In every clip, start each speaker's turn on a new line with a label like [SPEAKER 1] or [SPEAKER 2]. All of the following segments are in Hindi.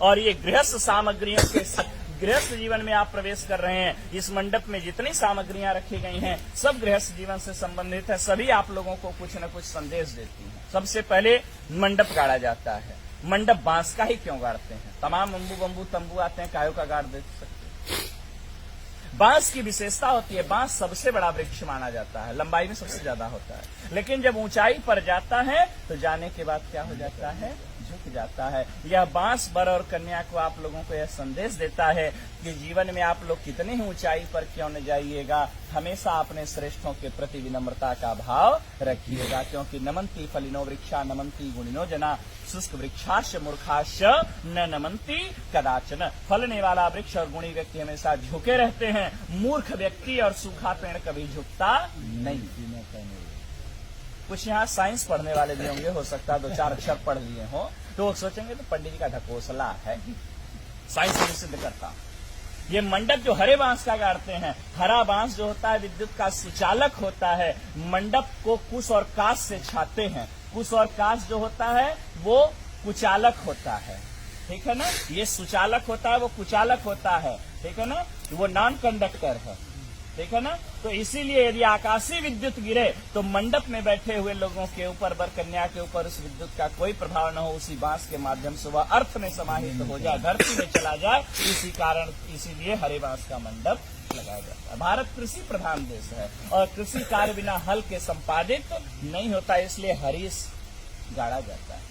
[SPEAKER 1] और ये गृहस्थ सामग्रियों के गृहस्थ जीवन में आप प्रवेश कर रहे हैं। इस मंडप में जितनी सामग्रियां रखी गई हैं सब गृहस्थ जीवन से संबंधित है, सभी आप लोगों को कुछ न कुछ संदेश देती हैं। सबसे पहले मंडप गाड़ा जाता है। मंडप बांस का ही क्यों गाड़ते हैं? तमाम अम्बू बम्बू तंबू आते हैं, कायों का गाड़ दे सकते हैं। बांस की विशेषता होती है, बांस सबसे बड़ा वृक्ष माना जाता है, लंबाई में सबसे ज्यादा होता है, लेकिन जब ऊंचाई पर जाता है तो जाने के बाद क्या हो जाता है? झुक जाता है। यह बांस वर और कन्या को आप लोगों को यह संदेश देता है कि जीवन में आप लोग कितनी ही ऊंचाई पर क्यों न जाइएगा, हमेशा अपने श्रेष्ठों के प्रति विनम्रता का भाव रखिएगा, क्योंकि नमंती फलिनो वृक्षा नमंती गुणिनो जना शुष्क वृक्षाश मूर्खाश न नमंती कदाचन। फलने वाला वृक्ष और गुणी व्यक्ति हमेशा झुके रहते हैं, मूर्ख व्यक्ति और सूखा पेड़ कभी झुकता नहीं। कुछ यहाँ साइंस पढ़ने वाले भी होंगे, हो सकता है 2-4 अक्षर पढ़ लिए हो तो सोचेंगे तो पंडित जी का ढकोसला है, साइंस में सिद्ध करता। ये मंडप जो हरे बांस का गाड़ते हैं, हरा बांस जो होता है विद्युत का सुचालक होता है। मंडप को कुश और काश से छाते हैं। कुश और काश जो होता है वो कुचालक होता है, ठीक है ना। ये सुचालक होता है, वो कुचालक होता है, ठीक है ना, वो नॉन कंडक्टर है, ठीक है ना। तो इसीलिए यदि आकाशीय विद्युत गिरे तो मंडप में बैठे हुए लोगों के ऊपर, वर कन्या के ऊपर उस विद्युत का कोई प्रभाव न हो, उसी बांस के माध्यम से वह अर्थ में समाहित हो जाए, धरती में चला जाए। इसी कारण इसीलिए हरे बांस का मंडप लगाया जाता है। भारत कृषि प्रधान देश है और कृषि कार्य बिना हल के संपादित नहीं होता, इसलिए हरीश गाड़ा जाता है।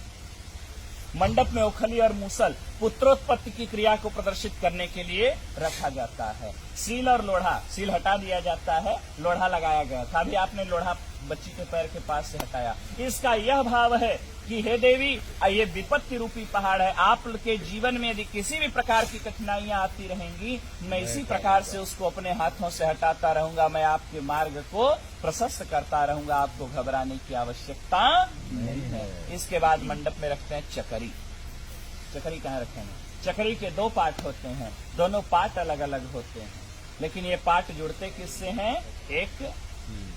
[SPEAKER 1] मंडप में ओखली और मूसल पुत्रोत्पत्ति की क्रिया को प्रदर्शित करने के लिए रखा जाता है। सील और लोढ़ा, सील हटा दिया जाता है, लोढ़ा लगाया गया था। अभी आपने लोढ़ा बच्ची के पैर के पास से हटाया। इसका यह भाव है कि हे देवी, ये विपत्ति रूपी पहाड़ है, आपके जीवन में यदि किसी भी प्रकार की कठिनाइयां आती रहेंगी, मैं इसी प्रकार से उसको अपने हाथों से हटाता रहूंगा, मैं आपके मार्ग को प्रशस्त करता रहूंगा, आपको घबराने की आवश्यकता नहीं है। इसके बाद मंडप में रखते हैं चकरी। चकरी कहाँ रखेंगे? चकरी के 2 पार्ट होते हैं, दोनों पार्ट अलग अलग होते हैं, लेकिन ये पार्ट जुड़ते किससे हैं? एक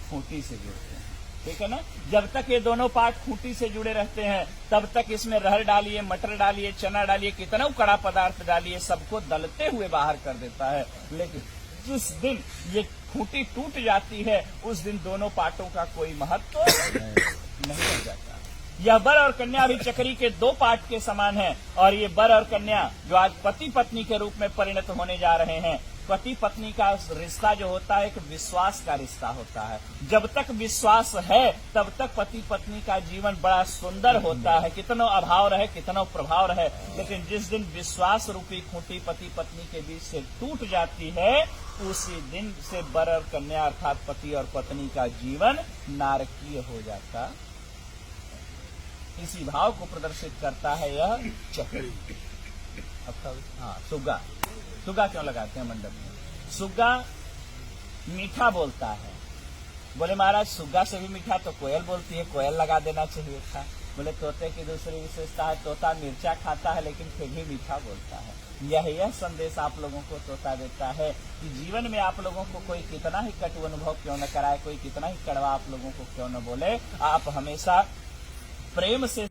[SPEAKER 1] खूंटी से जुड़ते हैं, ठीक है ना। जब तक ये दोनों पार्ट खूंटी से जुड़े रहते हैं तब तक इसमें रहर डालिए, मटर डालिए, चना डालिए, कितना कड़ा पदार्थ डालिए, सबको दलते हुए बाहर कर देता है। लेकिन जिस दिन ये खूंटी टूट जाती है उस दिन दोनों पार्टों का कोई महत्व नहीं रह जाता। यह वर और कन्या भी चकरी के 2 पार्ट के समान है, और ये वर और कन्या जो आज पति पत्नी के रूप में परिणत होने जा रहे हैं, पति पत्नी का रिश्ता जो होता है एक विश्वास का रिश्ता होता है। जब तक विश्वास है तब तक पति पत्नी का जीवन बड़ा सुंदर होता है, कितना अभाव रहे, कितना प्रभाव रहे। लेकिन जिस दिन विश्वास रूपी खूंटी पति पत्नी के बीच से टूट जाती है, उसी दिन से वर और कन्या अर्थात पति और पत्नी का जीवन नारकीय हो जाता। इसी भाव को प्रदर्शित करता है यह चक्री। हाँ, सुग्गा। सुग्गा क्यों लगाते हैं मंडप में? सुग्गा मीठा बोलता है। बोले महाराज सुग्गा से भी मीठा तो कोयल बोलती है, कोयल लगा देना चाहिए था। बोले तोते की दूसरी विशेषता है, तोता मिर्चा खाता है लेकिन फिर भी मीठा बोलता है। यह संदेश आप लोगों को तोता देता है कि जीवन में आप लोगों को कोई कितना ही कटु अनुभव क्यों न कराए, कोई कितना ही कड़वा आप लोगों को क्यों न बोले, आप हमेशा प्रेम से